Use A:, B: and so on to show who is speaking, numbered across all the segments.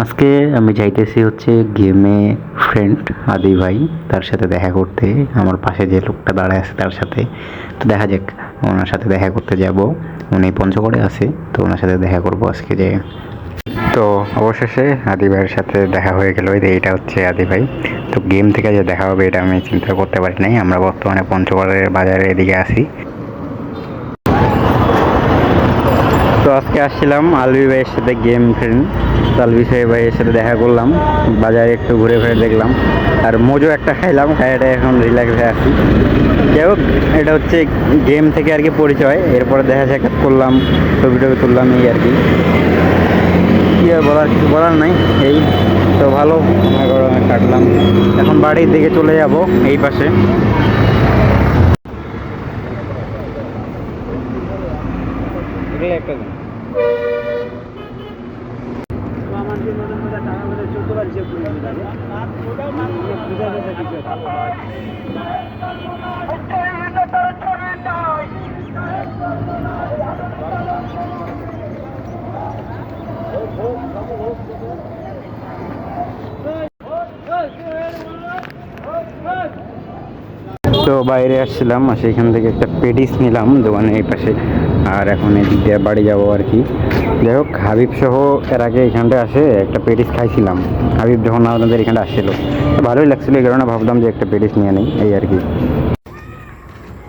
A: আজকে আমি যাইতেছি হচ্ছে গেমে ফ্রেন্ড আদি ভাই তার সাথে দেখা করতে। আমার পাশে যে লোকটা দাঁড়ায় আছে তার সাথে। তো দেখা যাক, ওনার সাথে দেখা করতে যাব। উনি পঞ্চগড়ে আছে, তো ওনার সাথে দেখা করব আজকে যে। তো অবশেষে আদি ভাইয়ের সাথে দেখা হয়ে গেল। এইটা হচ্ছে আদি ভাই। তো গেম থেকে যে দেখা হবে এটা আমি চিন্তা করতে পারি নাই। আমরা বর্তমানে পঞ্চগড়ের বাজারে এদিকে আছি। তো আজকে আসছিলাম আলভি ভাইয়ের সাথে গেম ফ্রেন্ড। তো আলভি ভাইয়ের সাথে দেখা করলাম, বাজারে একটু ঘুরে ফিরে দেখলাম, আর মোজো একটা খাইলাম। খাইটা এখন রিল্যাক্স হয়ে আছি। যাই হোক, এটা হচ্ছে গেম থেকে আর কি পরিচয়। এরপরে দেখা সাক্ষাৎ করলাম, ছবি টবি তুললাম, এই আর কি। কী আর বলার, কিছু বলার নাই। এই তো ভালো গরমে কাটলাম। এখন বাড়ির দিকে চলে যাব এই পাশে। একটা তো বাইরে আসছিলাম, আর সেইখান থেকে একটা পেটিস নিলাম দোকানে এই পাশে। আর এখন এদিক দিয়ে বাড়ি যাবো আর কি। যাই হোক, হাবিব সহ এর আগে এখানটায় আসে একটা পেটিস খাইছিলাম। হাবিব যখন আমাদের এখানটা আসছিল, ভালোই লাগছিলো, এই কারণে ভাবলাম যে একটা পেটিস নিয়ে নিই, এই আর কি।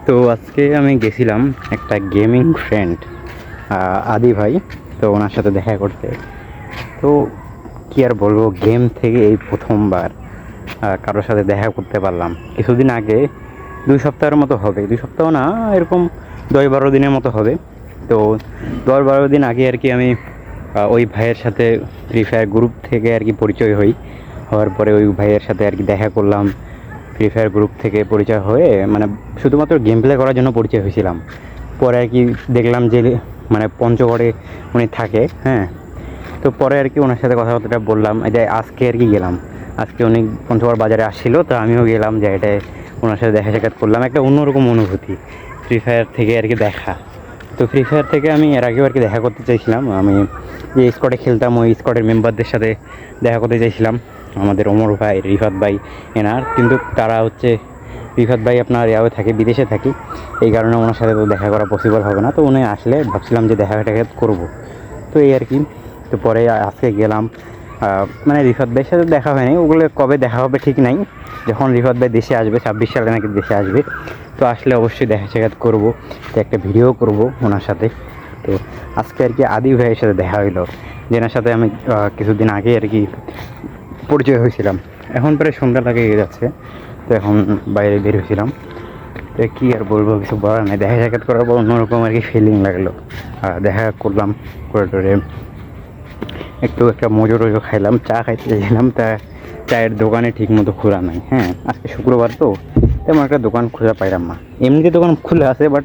A: তো আজকে আমি গেছিলাম একটা গেমিং ফ্রেন্ড আদি ভাই, তো ওনার সাথে দেখা করতে। তো কি আর বলবো, গেম থেকে এই প্রথমবার কারোর সাথে দেখা করতে পারলাম। কিছুদিন আগে, 2 সপ্তাহের মতো হবে, 2 সপ্তাহ না, এরকম 10-12 দিনের মতো হবে। তো 10-12 দিন আগে আর কি আমি ওই ভাইয়ের সাথে ফ্রি ফায়ার গ্রুপ থেকে আর কি পরিচয় হই। হওয়ার পরে ওই ভাইয়ের সাথে আর কি দেখা করলাম। ফ্রি ফায়ার গ্রুপ থেকে পরিচয় হয়ে, মানে শুধুমাত্র গেম প্লে করার জন্য পরিচয় হয়েছিলাম। পরে আর কি দেখলাম যে মানে পঞ্চগড়ে উনি থাকে, হ্যাঁ। তো পরে আর কি ওনার সাথে কথাবার্তা বললাম, যে আজকে আর কি গেলাম। আজকে উনি পঞ্চগড় বাজারে আসছিলো, তো আমিও গেলাম, যে এটাই ওনার সাথে দেখা সাক্ষাৎ করলাম। একটা অন্যরকম অনুভূতি ফ্রি ফায়ার থেকে আর কি দেখা। তো ফ্রি ফায়ার থেকে আমি এর আগেও আর কি দেখা করতে চাইছিলাম। আমি যে স্কোয়াডে খেলতাম ওই স্কোয়াডের মেম্বারদের সাথে দেখা করতে চাইছিলাম। আমাদের ওমর ভাই, রিফাত ভাই, এনার কিন্তু তারা হচ্ছে, রিফাত ভাই আপনার ইয়াও থাকে, বিদেশে থাকি, এই কারণে ওনার সাথে তো দেখা করা পসিবল হবে না। তো উনি আসলে ভাবছিলাম যে দেখা সাক্ষাৎ করবো, তো এই আর কি। তো পরে আজকে গেলাম, মানে রিফাত ভাইয়ের সাথে দেখা হয়নি, ওগুলো কবে দেখা হবে ঠিক নাই। যখন রিফাত ভাই দেশে আসবে, 26 সালে নাকি দেশে আসবে, তো আসলে অবশ্যই দেখা সাক্ষাৎ করবো, তো একটা ভিডিও করব ওনার সাথে। তো আজকে আর কি আদি ভাইয়ের সাথে দেখা হইলো, যেনার সাথে আমি কিছুদিন আগে আর কি পরিচয় হয়েছিলাম। এখন প্রায় সন্ধ্যা লাগে যাচ্ছে, তো এখন বাইরে বের হয়েছিলাম। তো কী আর বলবো, কিছু বলার নেই। দেখা সাক্ষাৎ করার পর অন্যরকম আর কি ফিলিং লাগলো। দেখা করলাম, করে টোরে একটু একটা মোজো টোজো খাইলাম, চা খাইতে চাইছিলাম, তা চায়ের দোকানে ঠিক মতো খোলা নাই। হ্যাঁ, আজকে শুক্রবার তো তেমন একটা দোকান খোলা পাইলাম না। এমনিতে দোকান খুলে আছে, বাট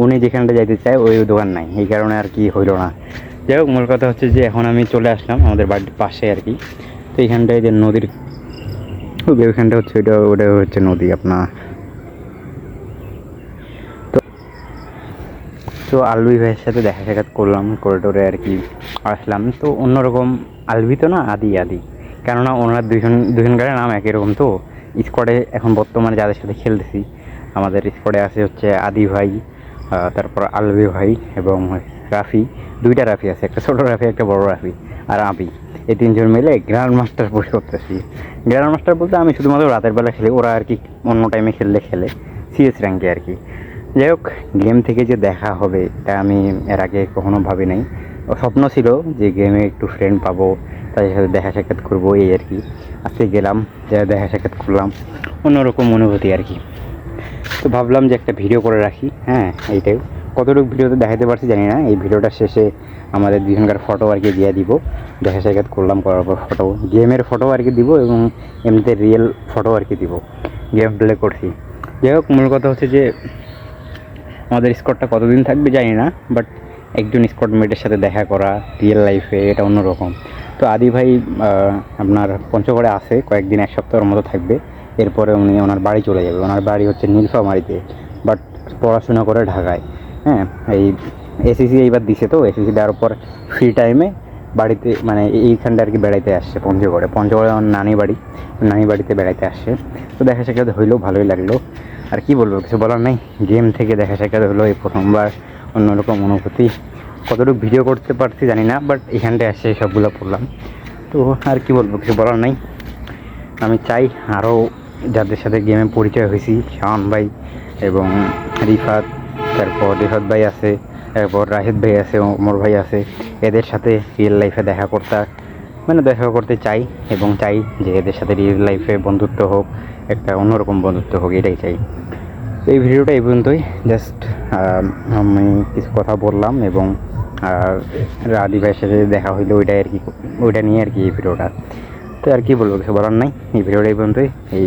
A: উনি যেখানটা যাইতে চায় ওই দোকান নাই, এই কারণে আর কি হইলো না। যাই হোক, মূল কথা হচ্ছে যে এখন আমি চলে আসলাম আমাদের বাড়ির পাশে আর কি। তো এইখানটায় যে নদীর, ওইখানটা হচ্ছে ওটা হচ্ছে নদী আপনার। তো আলভি ভাইয়ের সাথে দেখা সাক্ষাৎ করলাম, করিডোরে আর কি আসলাম। তো অন্যরকম, আলভি তো না, আদি আদি, কেননা ওনারা দুজনকারের নাম একই রকম। তো স্কোয়াডে এখন বর্তমানে যাদের সাথে খেলতেছি, আমাদের স্কোয়াডে আছে হচ্ছে আদি ভাই, তারপর আলভি ভাই এবং রাফি। 2টা রাফি আছে, একটা ছোটো রাফি, একটা বড় রাফি, আর আমি। এই 3জন মিলে গ্র্যান্ড মাস্টার পুশ করতেছি। গ্র্যান্ড মাস্টার বলতে আমি শুধুমাত্র রাতের বেলা খেলি, ওরা আর কি অন্য টাইমে খেলে সিএস র্যাঙ্কে আর কি। যাই হোক, গেম থেকে যে দেখা হবে এটা আমি এর আগে কখনো ভাবি নাই। স্বপ্ন ছিল যে গেমে একটু ফ্রেন্ড পাবো, তাদের সাথে দেখা সাক্ষাৎ করবো, এই আর কি। আজকে গেলাম, যারা দেখা সাক্ষাৎ করলাম, অন্যরকম অনুভূতি আর কি। তো ভাবলাম যে একটা ভিডিও করে রাখি, হ্যাঁ এইটাই। কতটুকু ভিডিওতে দেখাতে পারছি জানি না। এই ভিডিওটার শেষে আমাদের দুজনকার ফটো আর কি দিয়ে দিব, দেখা সাক্ষাৎ করলাম করার পর ফটো, গেমের ফটো আর কি দিব, এবং এমনিতে রিয়েল ফটো আর কি দিব, গেম প্লে করছি। যাই হোক, মূল কথা হচ্ছে যে আমাদের স্কোয়াডটা কতদিন থাকবে জানি না, বাট একজন স্কোয়াড মেটের সাথে দেখা করা রিয়েল লাইফে এটা অন্যরকম। তো আদি ভাই আপনার পঞ্চগড়ে আছে কয়েকদিন, 1 সপ্তাহের মতো থাকবে। এরপরে উনি ওনার বাড়ি চলে যাবে। ওনার বাড়ি হচ্ছে নীলফামারীতে, বাট পড়াশোনা করে ঢাকায়। হ্যাঁ, এই এসএসসি এইবার দিছে, তো এসএসসি দেওয়ার পর ফ্রি টাইমে বাড়িতে মানে এইখানটা আর কি বেড়াইতে আসছে পঞ্চগড়ে আমার নানি বাড়িতে বেড়াইতে আসছে। তো দেখা সাক্ষাৎ হইলো, ভালোই লাগলো। আর কি বলবো, কিছু বলার নাই। গেম থেকে দেখা সাক্ষাৎ হলো এই প্রথমবার, অন্যরকম অনুভূতি। কতটুকু ভিডিও করতে পারছি জানি না, বাট এখানটায় আসছে সবগুলো পড়লাম। তো আর কি বলবো, কিছু বলার নাই। আমি চাই আরও যাদের সাথে গেমে পরিচয় হয়েছি, শাওন ভাই এবং রিফাত, তারপর রিফাত ভাই আছে, তারপর রাহিদ ভাই আছে, ওমর ভাই আছে, এদের সাথে রিয়েল লাইফে দেখা করতে চাই। এবং চাই যে এদের সাথে রিয়েল লাইফে বন্ধুত্ব হোক, একটা অন্যরকম বন্ধুত্ব হোক, এটাই চাই। তো এই ভিডিওটা এই পর্যন্তই। জাস্ট আমি কিছু কথা বললাম এবং রাদি ভাইয়ের সাথে দেখা হইলো, ওইটা নিয়ে আর কি এই ভিডিওটা। তো আর কি বলবো, কিছু বলার নাই। এই ভিডিওটা এই পর্যন্তই। এই